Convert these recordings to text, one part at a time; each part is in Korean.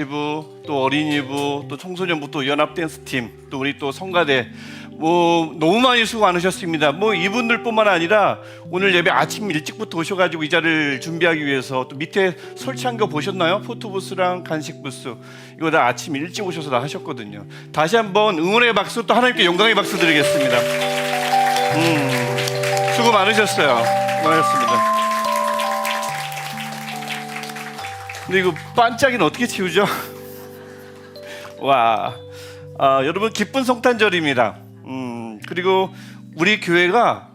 부, 또 어린이부, 또 청소년부, 또 연합댄스팀, 또 우리 또 성가대 너무 많이 수고 많으셨습니다. 이분들뿐만 아니라 오늘 예배 아침 일찍부터 오셔가지고 이 자리를 준비하기 위해서 또 밑에 설치한 거 보셨나요? 포토부스랑 간식 부스 이거 다 아침 일찍 오셔서 다 하셨거든요. 다시 한번 응원의 박수, 또 하나님께 영광의 박수 드리겠습니다. 수고 많으셨어요. 많으셨습니다. 근데 이거 반짝이는 어떻게 치우죠? 와, 여러분 기쁜 성탄절입니다. 그리고 우리 교회가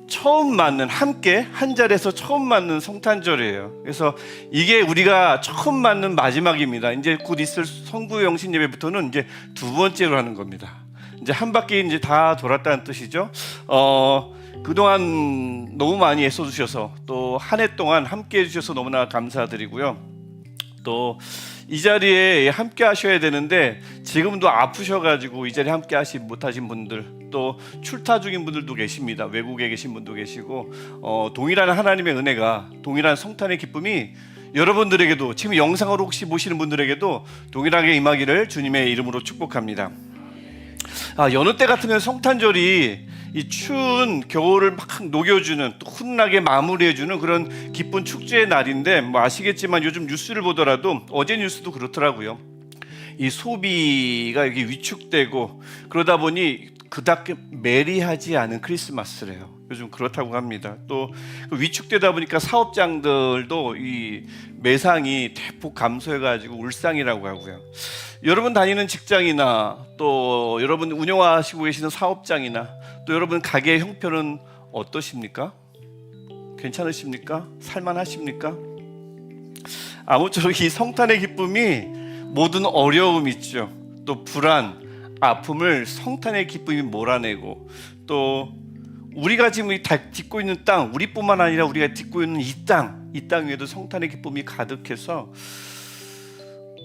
처음 맞는, 함께 한 자리에서 처음 맞는 성탄절이에요. 그래서 이게 우리가 처음 맞는 마지막입니다. 이제 곧 있을 성구영신 예배부터는 이제 두 번째로 하는 겁니다. 이제 한 바퀴 이제 다 돌았다는 뜻이죠. 그동안 너무 많이 애써주셔서 또 한 해 동안 함께 해주셔서 너무나 감사드리고요. 또 이 자리에 함께 하셔야 되는데 지금도 아프셔가지고 이 자리에 함께 하지 못하신 분들, 또 출타 중인 분들도 계십니다. 외국에 계신 분도 계시고 동일한 하나님의 은혜가, 동일한 성탄의 기쁨이 여러분들에게도, 지금 영상으로 혹시 보시는 분들에게도 동일하게 임하기를 주님의 이름으로 축복합니다. 여느 때 같으면 성탄절이 이 추운 겨울을 막 녹여주는, 또 훈훈하게 마무리해주는 그런 기쁜 축제의 날인데, 아시겠지만 요즘 뉴스를 보더라도, 어제 뉴스도 그렇더라고요. 이 소비가 여기 위축되고 그러다 보니 그닥 메리하지 않은 크리스마스래요. 요즘 그렇다고 합니다. 또 위축되다 보니까 사업장들도 이 매상이 대폭 감소해가지고 울상이라고 하고요. 여러분 다니는 직장이나 또 여러분 운영하시고 계시는 사업장이나 또 여러분 가게의 형편은 어떠십니까? 괜찮으십니까? 살만하십니까? 아무쪼록 이 성탄의 기쁨이 모든 어려움 있죠. 또 불안, 아픔을 성탄의 기쁨이 몰아내고, 또 우리가 지금 딛고 있는 땅, 우리뿐만 아니라 우리가 딛고 있는 이 땅 위에도 성탄의 기쁨이 가득해서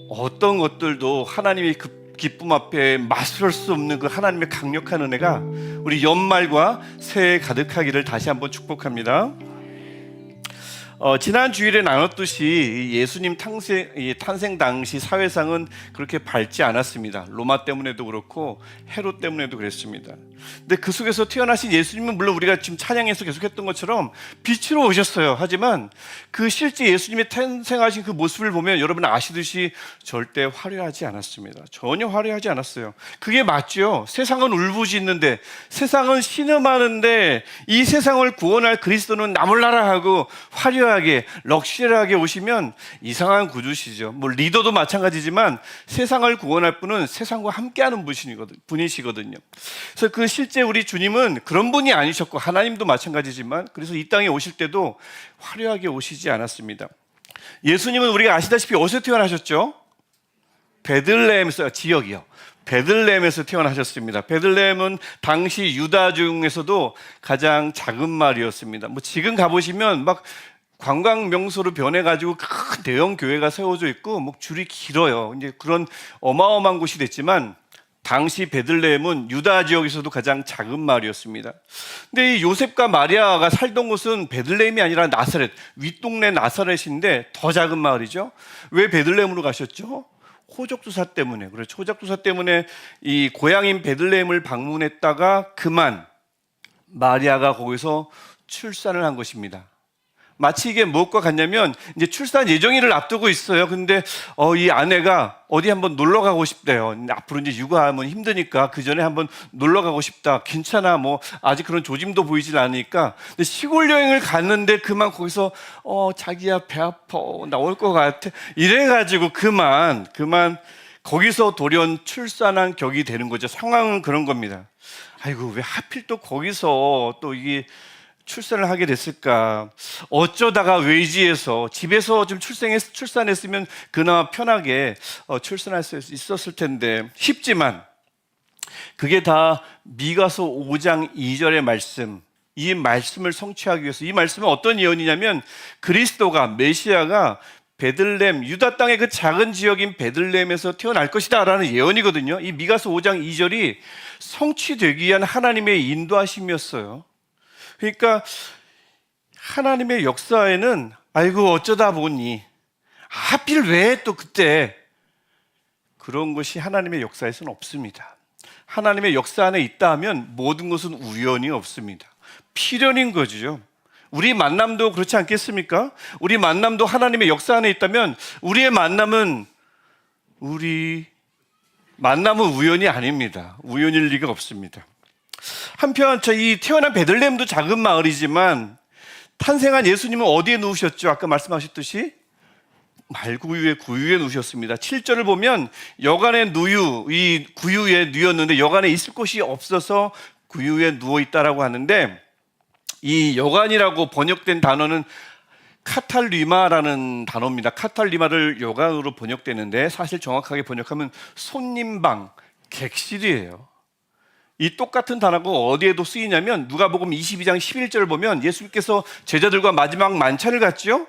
어떤 것들도 하나님의 그 기쁨 앞에 맞설 수 없는 그 하나님의 강력한 은혜가 우리 연말과 새해 가득하기를 다시 한번 축복합니다. 지난 주일에 나눴듯이 예수님 탄생 당시 사회상은 그렇게 밝지 않았습니다. 로마 때문에도 그렇고 헤롯 때문에도 그랬습니다. 근데 그 속에서 태어나신 예수님은 물론 우리가 지금 찬양에서 계속했던 것처럼 빛으로 오셨어요. 하지만 그 실제 예수님의 탄생하신 그 모습을 보면 여러분 아시듯이 절대 화려하지 않았습니다. 전혀 화려하지 않았어요. 그게 맞죠. 세상은 울부짖는데, 세상은 신음하는데, 이 세상을 구원할 그리스도는 나몰라라 하고 화려하게 럭셔리하게 오시면 이상한 구주시죠. 리더도 마찬가지지만 세상을 구원할 분은 세상과 함께하는 분이시거든요. 그래서 그 실제 우리 주님은 그런 분이 아니셨고, 하나님도 마찬가지지만, 그래서 이 땅에 오실 때도 화려하게 오시지 않았습니다. 예수님은 우리가 아시다시피 어디서 태어나셨죠? 베들레헴에서, 지역이요, 베들레헴에서 태어나셨습니다. 베들레헴은 당시 유다 중에서도 가장 작은 마을이었습니다. 지금 가보시면 막 관광 명소로 변해가지고 큰 대형 교회가 세워져 있고 줄이 길어요. 이제 그런 어마어마한 곳이 됐지만, 당시 베들레헴은 유다 지역에서도 가장 작은 마을이었습니다. 근데 이 요셉과 마리아가 살던 곳은 베들레헴이 아니라 나사렛, 윗동네 나사렛인데 더 작은 마을이죠. 왜 베들레헴으로 가셨죠? 호적조사 때문에. 그렇죠. 호적조사 때문에 이 고향인 베들레헴을 방문했다가 그만 마리아가 거기서 출산을 한 것입니다. 마치 이게 무엇과 같냐면, 이제 출산 예정일을 앞두고 있어요. 근데 이 아내가 어디 한번 놀러 가고 싶대요. 앞으로 이제 육아하면 힘드니까 그 전에 한번 놀러 가고 싶다. 괜찮아. 아직 그런 조짐도 보이질 않으니까. 근데 시골 여행을 갔는데 그만 거기서 자기야 배 아파. 나올 것 같아. 이래가지고 그만 거기서 돌연 출산한 격이 되는 거죠. 상황은 그런 겁니다. 아이고, 왜 하필 또 거기서 또 이게 출산을 하게 됐을까? 어쩌다가 외지에서, 집에서 좀 출산했으면 그나마 편하게 출산할 수 있었을 텐데, 쉽지만 그게 다 미가서 5장 2절의 말씀, 이 말씀을 성취하기 위해서, 이 말씀은 어떤 예언이냐면 그리스도가, 메시아가 베들레헴, 유다 땅의 그 작은 지역인 베들레헴에서 태어날 것이다 라는 예언이거든요. 이 미가서 5장 2절이 성취되기 위한 하나님의 인도하심이었어요. 그러니까 하나님의 역사에는 아이고 어쩌다 보니, 하필 왜 또 그때 그런 것이 하나님의 역사에서는 없습니다. 하나님의 역사 안에 있다 하면 모든 것은 우연이 없습니다. 필연인 거죠. 우리 만남도 그렇지 않겠습니까? 우리 만남도 하나님의 역사 안에 있다면 우리의 만남은 우연이 아닙니다. 우연일 리가 없습니다. 한편 이 태어난 베들레헴도 작은 마을이지만 탄생한 예수님은 어디에 누우셨죠? 아까 말씀하셨듯이 말구유의 구유에 누우셨습니다. 7절을 보면 여간의 누유, 이 구유에 누웠는데 여간에 있을 곳이 없어서 구유에 누워 있다라고 하는데, 이 여간이라고 번역된 단어는 카탈리마라는 단어입니다. 카탈리마를 여간으로 번역되는데 사실 정확하게 번역하면 손님방, 객실이에요. 이 똑같은 단어가 어디에도 쓰이냐면 누가복음 22장 11절을 보면 예수님께서 제자들과 마지막 만찬을 갖죠.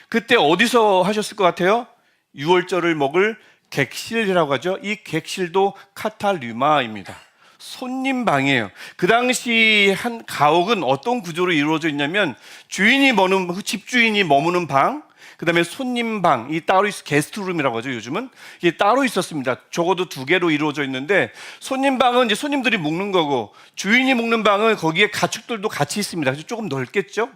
그때 어디서 하셨을 것 같아요? 유월절을 먹을 객실이라고 하죠. 이 객실도 카탈리마입니다. 손님방이에요. 그 당시 한 가옥은 어떤 구조로 이루어져 있냐면 집주인이 머무는 방, 그 다음에 손님방, 이 따로 게스트룸이라고 하죠. 요즘은 이게 따로 있었습니다. 적어도 2개로 이루어져 있는데, 손님방은 이제 손님들이 묵는 거고, 주인이 묵는 방은 거기에 가축들도 같이 있습니다. 그래서 조금 넓겠죠.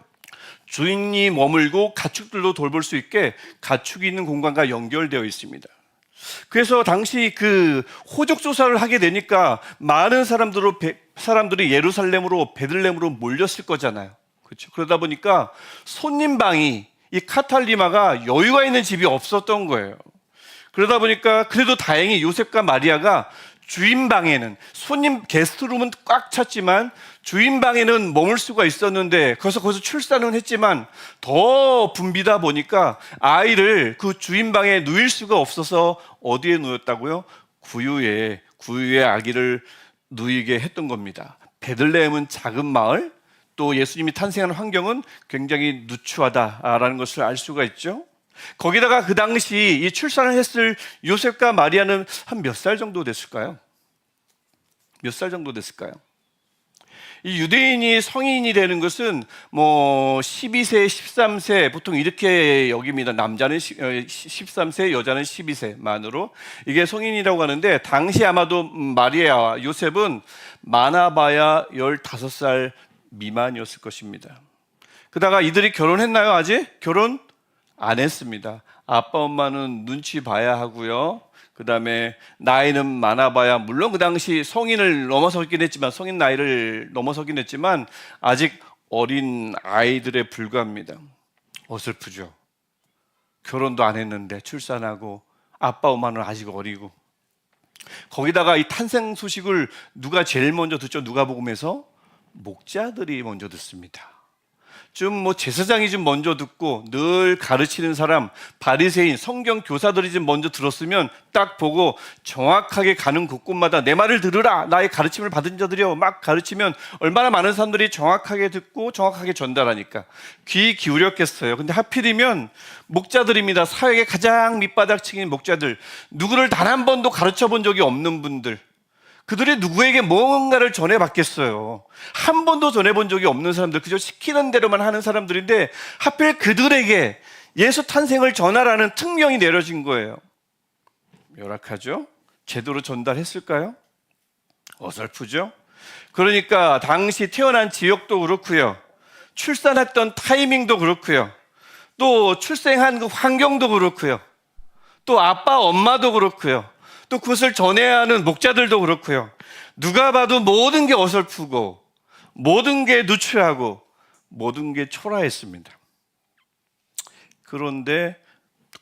주인이 머물고 가축들도 돌볼 수 있게 가축이 있는 공간과 연결되어 있습니다. 그래서 당시 그 호적 조사를 하게 되니까 많은 사람들이 예루살렘으로, 베들레헴으로 몰렸을 거잖아요. 그렇죠. 그러다 보니까 손님방이, 이 카탈리마가 여유가 있는 집이 없었던 거예요. 그러다 보니까 그래도 다행히 요셉과 마리아가 주인방에는, 손님 게스트룸은 꽉 찼지만 주인방에는 머물 수가 있었는데, 거기서 출산은 했지만 더 붐비다 보니까 아이를 그 주인방에 누일 수가 없어서 어디에 누웠다고요? 구유에 아기를 누이게 했던 겁니다. 베들레헴은 작은 마을, 또 예수님이 탄생한 환경은 굉장히 누추하다라는 것을 알 수가 있죠. 거기다가 그 당시 이 출산을 했을 요셉과 마리아는 한 몇 살 정도 됐을까요? 몇 살 정도 됐을까요? 이 유대인이 성인이 되는 것은 12세, 13세 보통 이렇게 여깁니다. 남자는 13세, 여자는 12세 만으로 이게 성인이라고 하는데, 당시 아마도 마리아와 요셉은 많아봐야 15살 미만이었을 것입니다. 그러다가 이들이 결혼했나요? 아직? 결혼 안 했습니다. 아빠 엄마는 눈치 봐야 하고요. 그 다음에 나이는 많아봐야, 물론 그 당시 성인 나이를 넘어서긴 했지만 아직 어린 아이들에 불과합니다. 어설프죠. 결혼도 안 했는데 출산하고 아빠 엄마는 아직 어리고, 거기다가 이 탄생 소식을 누가 제일 먼저 듣죠? 누가복음에서 목자들이 먼저 듣습니다. 제사장이 좀 먼저 듣고, 늘 가르치는 사람, 바리새인, 성경 교사들이 좀 먼저 들었으면 딱 보고 정확하게 가는 곳곳마다 내 말을 들으라, 나의 가르침을 받은 자들이여, 막 가르치면 얼마나 많은 사람들이 정확하게 듣고 정확하게 전달하니까 귀 기울였겠어요. 근데 하필이면 목자들입니다. 사역의 가장 밑바닥층인 목자들, 누구를 단 한 번도 가르쳐 본 적이 없는 분들, 그들이 누구에게 뭔가를 전해봤겠어요? 한 번도 전해본 적이 없는 사람들, 그저 시키는 대로만 하는 사람들인데 하필 그들에게 예수 탄생을 전하라는 특명이 내려진 거예요. 열악하죠? 제대로 전달했을까요? 어설프죠? 그러니까 당시 태어난 지역도 그렇고요, 출산했던 타이밍도 그렇고요, 또 출생한 그 환경도 그렇고요, 또 아빠 엄마도 그렇고요, 또 그것을 전해야 하는 목자들도 그렇고요, 누가 봐도 모든 게 어설프고 모든 게 누추하고 모든 게 초라했습니다. 그런데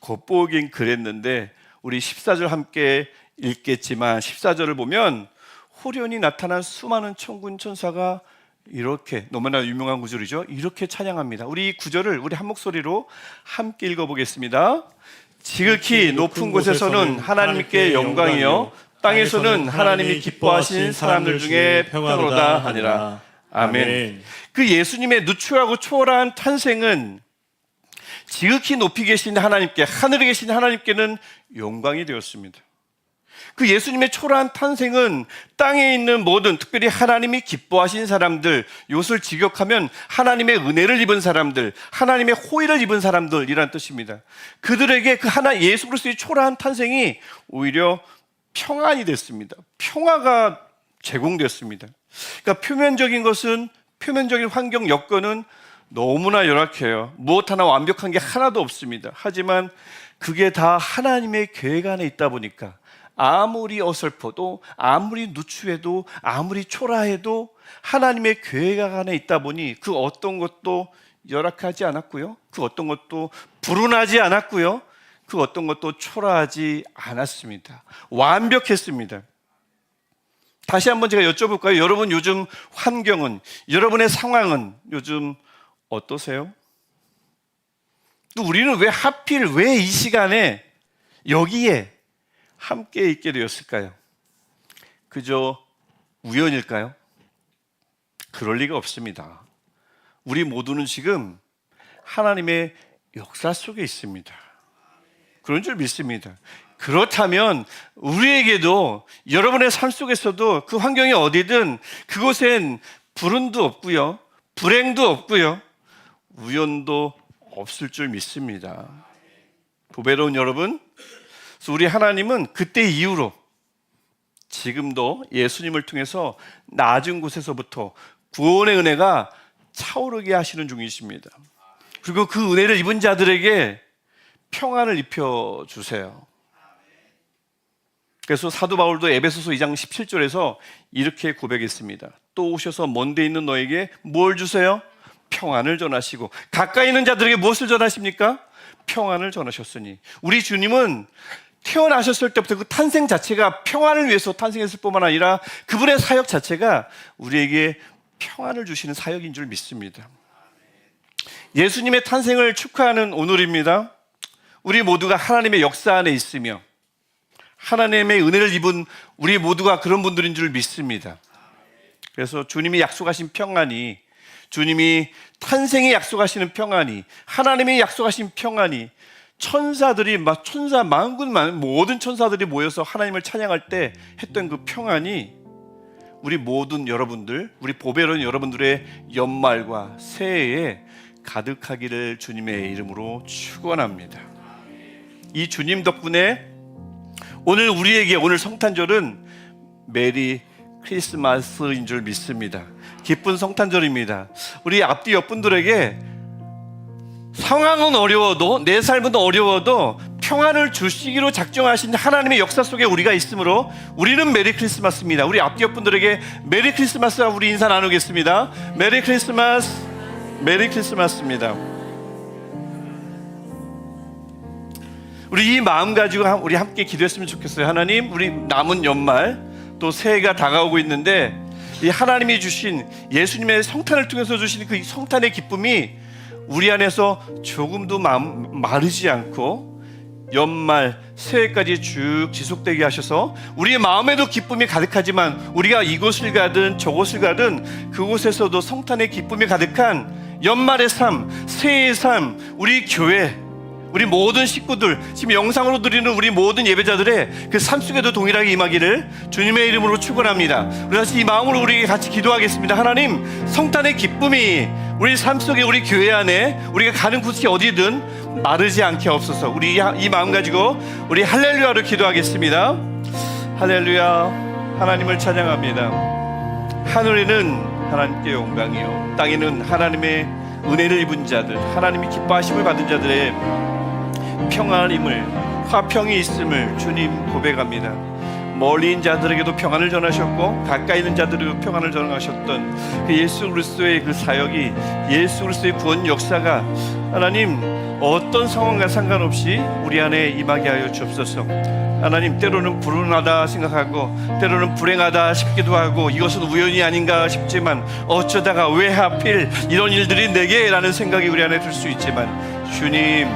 겉보기엔 그랬는데 우리 14절 함께 읽겠지만, 14절을 보면 호련히 나타난 수많은 천군 천사가 이렇게, 너무나 유명한 구절이죠, 이렇게 찬양합니다. 우리 이 구절을 우리 한 목소리로 함께 읽어보겠습니다. 지극히 높은 곳에서는 하나님께 영광이요, 땅에서는 하나님이 기뻐하신 사람들 중에 평화로다 하니라. 아멘. 그 예수님의 누추하고 초월한 탄생은 지극히 높이 계신 하나님께, 하늘에 계신 하나님께는 영광이 되었습니다. 그 예수님의 초라한 탄생은 땅에 있는 모든, 특별히 하나님이 기뻐하신 사람들, 이것을 직역하면 하나님의 은혜를 입은 사람들, 하나님의 호의를 입은 사람들이란 뜻입니다. 그들에게 그 예수 그리스도의 초라한 탄생이 오히려 평안이 됐습니다. 평화가 제공됐습니다. 그러니까 표면적인 환경 여건은 너무나 열악해요. 무엇 하나 완벽한 게 하나도 없습니다. 하지만 그게 다 하나님의 계획 안에 있다 보니까 아무리 어설퍼도, 아무리 누추해도, 아무리 초라해도 하나님의 계획 안에 있다 보니 그 어떤 것도 열악하지 않았고요, 그 어떤 것도 불운하지 않았고요, 그 어떤 것도 초라하지 않았습니다. 완벽했습니다. 다시 한번 제가 여쭤볼까요? 여러분 요즘 환경은, 여러분의 상황은 요즘 어떠세요? 또 우리는 왜 하필 왜 이 시간에 여기에 함께 있게 되었을까요? 그저 우연일까요? 그럴 리가 없습니다. 우리 모두는 지금 하나님의 역사 속에 있습니다. 그런 줄 믿습니다. 그렇다면 우리에게도, 여러분의 삶 속에서도 그 환경이 어디든 그곳엔 불운도 없고요, 불행도 없고요, 우연도 없을 줄 믿습니다. 보배로운 여러분, 우리 하나님은 그때 이후로 지금도 예수님을 통해서 낮은 곳에서부터 구원의 은혜가 차오르게 하시는 중이십니다. 그리고 그 은혜를 입은 자들에게 평안을 입혀주세요. 그래서 사도 바울도 에베소서 2장 17절에서 이렇게 고백했습니다. 또 오셔서 먼데 있는 너에게 뭘 주세요? 평안을 전하시고, 가까이 있는 자들에게 무엇을 전하십니까? 평안을 전하셨으니. 우리 주님은 태어나셨을 때부터 그 탄생 자체가 평안을 위해서 탄생했을 뿐만 아니라 그분의 사역 자체가 우리에게 평안을 주시는 사역인 줄 믿습니다. 예수님의 탄생을 축하하는 오늘입니다. 우리 모두가 하나님의 역사 안에 있으며 하나님의 은혜를 입은 우리 모두가 그런 분들인 줄 믿습니다. 그래서 주님이 약속하신 평안이, 주님이 탄생에 약속하시는 평안이, 하나님이 약속하신 평안이, 천사들이 막 천사 만군 모든 천사들이 모여서 하나님을 찬양할 때 했던 그 평안이 우리 모든 여러분들, 우리 보배로운 여러분들의 연말과 새해에 가득하기를 주님의 이름으로 축원합니다. 이 주님 덕분에 오늘 우리에게, 오늘 성탄절은 메리 크리스마스인 줄 믿습니다. 기쁜 성탄절입니다. 우리 앞뒤 옆분들에게 상황은 어려워도, 내 삶은 어려워도 평안을 주시기로 작정하신 하나님의 역사 속에 우리가 있으므로 우리는 메리 크리스마스입니다. 우리 앞뒤 옆분들에게 메리 크리스마스와 우리 인사 나누겠습니다. 메리 크리스마스, 메리 크리스마스입니다. 우리 이 마음 가지고 우리 함께 기도했으면 좋겠어요. 하나님, 우리 남은 연말 또 새해가 다가오고 있는데 이 하나님이 주신, 예수님의 성탄을 통해서 주신 그 성탄의 기쁨이 우리 안에서 조금도 마르지 않고 연말 새해까지 쭉 지속되게 하셔서 우리의 마음에도 기쁨이 가득하지만 우리가 이곳을 가든 저곳을 가든 그곳에서도 성탄의 기쁨이 가득한 연말의 삶, 새해의 삶, 우리 교회, 우리 모든 식구들, 지금 영상으로 드리는 우리 모든 예배자들의 그 삶 속에도 동일하게 임하기를 주님의 이름으로 축원합니다. 우리 다시 이 마음으로 우리 같이 기도하겠습니다. 하나님, 성탄의 기쁨이 우리 삶 속에, 우리 교회 안에, 우리가 가는 곳이 어디든 마르지 않게 없어서 우리 이 마음 가지고 우리 할렐루야로 기도하겠습니다. 할렐루야. 하나님을 찬양합니다. 하늘에는 하나님께 영광이요, 땅에는 하나님의 은혜를 입은 자들, 하나님이 기뻐하심을 받은 자들의 평안임을, 화평이 있음을 주님 고백합니다. 멀리 있는 자들에게도 평안을 전하셨고 가까이 있는 자들에게도 평안을 전하셨던 그 예수 그리스도의 그 사역이, 예수 그리스도의 구원 역사가 하나님 어떤 상황과 상관없이 우리 안에 임하게 하여 주옵소서. 하나님, 때로는 불운하다 생각하고 때로는 불행하다 싶기도 하고 이것은 우연이 아닌가 싶지만 어쩌다가 왜 하필 이런 일들이 내게 라는 생각이 우리 안에 들 수 있지만 주님,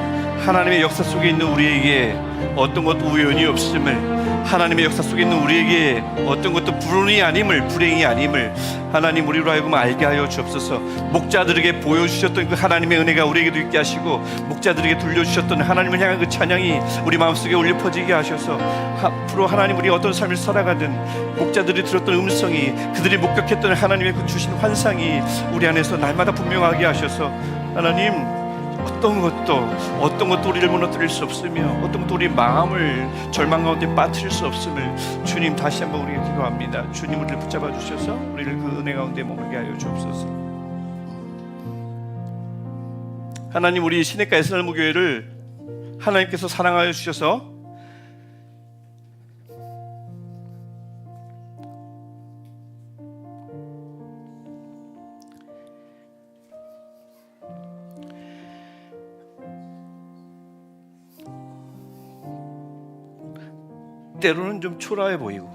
하나님의 역사 속에 있는 우리에게 어떤 것도 우연이 없음을, 하나님의 역사 속에 있는 우리에게 어떤 것도 불운이 아님을, 불행이 아님을 하나님 우리로 하여금 알게 하여 주옵소서. 목자들에게 보여주셨던 그 하나님의 은혜가 우리에게도 있게 하시고 목자들에게 들려주셨던 하나님을 향한 그 찬양이 우리 마음속에 울려 퍼지게 하셔서 앞으로 하나님, 우리 어떤 삶을 살아가든 목자들이 들었던 음성이, 그들이 목격했던 하나님의 그 주신 환상이 우리 안에서 날마다 분명하게 하셔서 하나님 어떤 것도 우리를 무너뜨릴 수 없으며 어떤 것도 우리 마음을 절망 가운데 빠뜨릴 수 없음을 주님 다시 한번 우리에게 기도합니다. 주님 우리를 붙잡아 주셔서 우리를 그 은혜 가운데 머물게 하여 주옵소서. 하나님, 우리 시냇가 에스널무교회를 하나님께서 사랑하여 주셔서 때로는 좀 초라해 보이고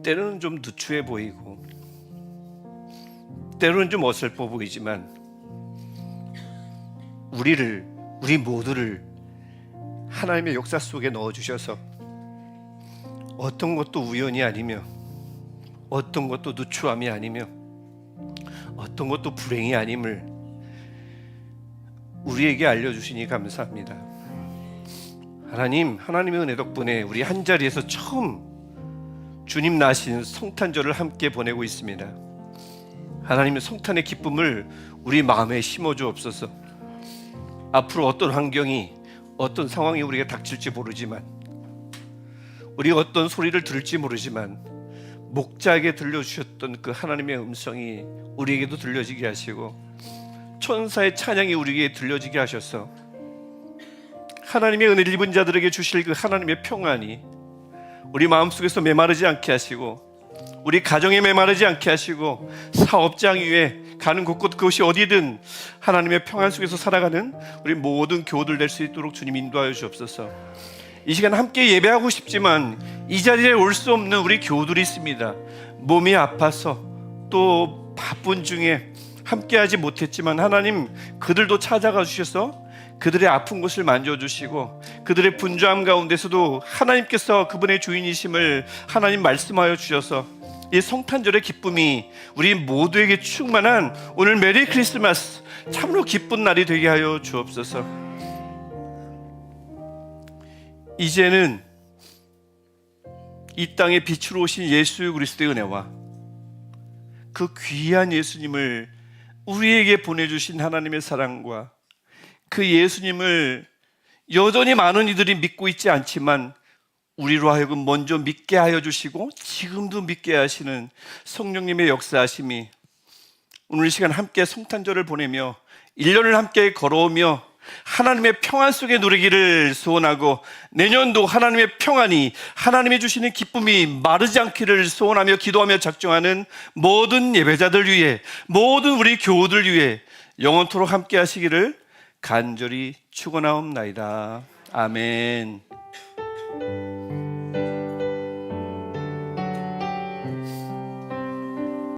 때로는 좀 누추해 보이고 때로는 좀 어설퍼 보이지만 우리 모두를 하나님의 역사 속에 넣어주셔서 어떤 것도 우연이 아니며 어떤 것도 누추함이 아니며 어떤 것도 불행이 아님을 우리에게 알려주시니 감사합니다. 하나님의 은혜 덕분에 우리 한자리에서 처음 주님 나신 성탄절을 함께 보내고 있습니다. 하나님의 성탄의 기쁨을 우리 마음에 심어주옵소서. 앞으로 어떤 환경이, 어떤 상황이 우리가 닥칠지 모르지만, 우리가 어떤 소리를 들을지 모르지만 목자에게 들려주셨던 그 하나님의 음성이 우리에게도 들려지게 하시고 천사의 찬양이 우리에게 들려지게 하셔서 하나님의 은혜를 입은 자들에게 주실 그 하나님의 평안이 우리 마음속에서 메마르지 않게 하시고, 우리 가정에 메마르지 않게 하시고, 사업장 위에 가는 곳곳 그것이 어디든 하나님의 평안 속에서 살아가는 우리 모든 교우들 될 수 있도록 주님 인도하여 주옵소서. 이 시간 함께 예배하고 싶지만 이 자리에 올 수 없는 우리 교우들이 있습니다. 몸이 아파서 또 바쁜 중에 함께하지 못했지만 하나님 그들도 찾아가 주셔서 그들의 아픈 곳을 만져주시고 그들의 분주함 가운데서도 하나님께서 그분의 주인이심을 하나님 말씀하여 주셔서 이 성탄절의 기쁨이 우리 모두에게 충만한 오늘 메리 크리스마스 참으로 기쁜 날이 되게 하여 주옵소서. 이제는 이 땅에 빛으로 오신 예수 그리스도의 은혜와 그 귀한 예수님을 우리에게 보내주신 하나님의 사랑과 그 예수님을 여전히 많은 이들이 믿고 있지 않지만 우리로 하여금 먼저 믿게 하여 주시고 지금도 믿게 하시는 성령님의 역사하심이 오늘 이 시간 함께 성탄절을 보내며 1년을 함께 걸어오며 하나님의 평안 속에 누리기를 소원하고 내년도 하나님의 평안이, 하나님이 주시는 기쁨이 마르지 않기를 소원하며 기도하며 작정하는 모든 예배자들 위해, 모든 우리 교우들 위해 영원토록 함께 하시기를 간절히 축원하옵나이다. 아멘.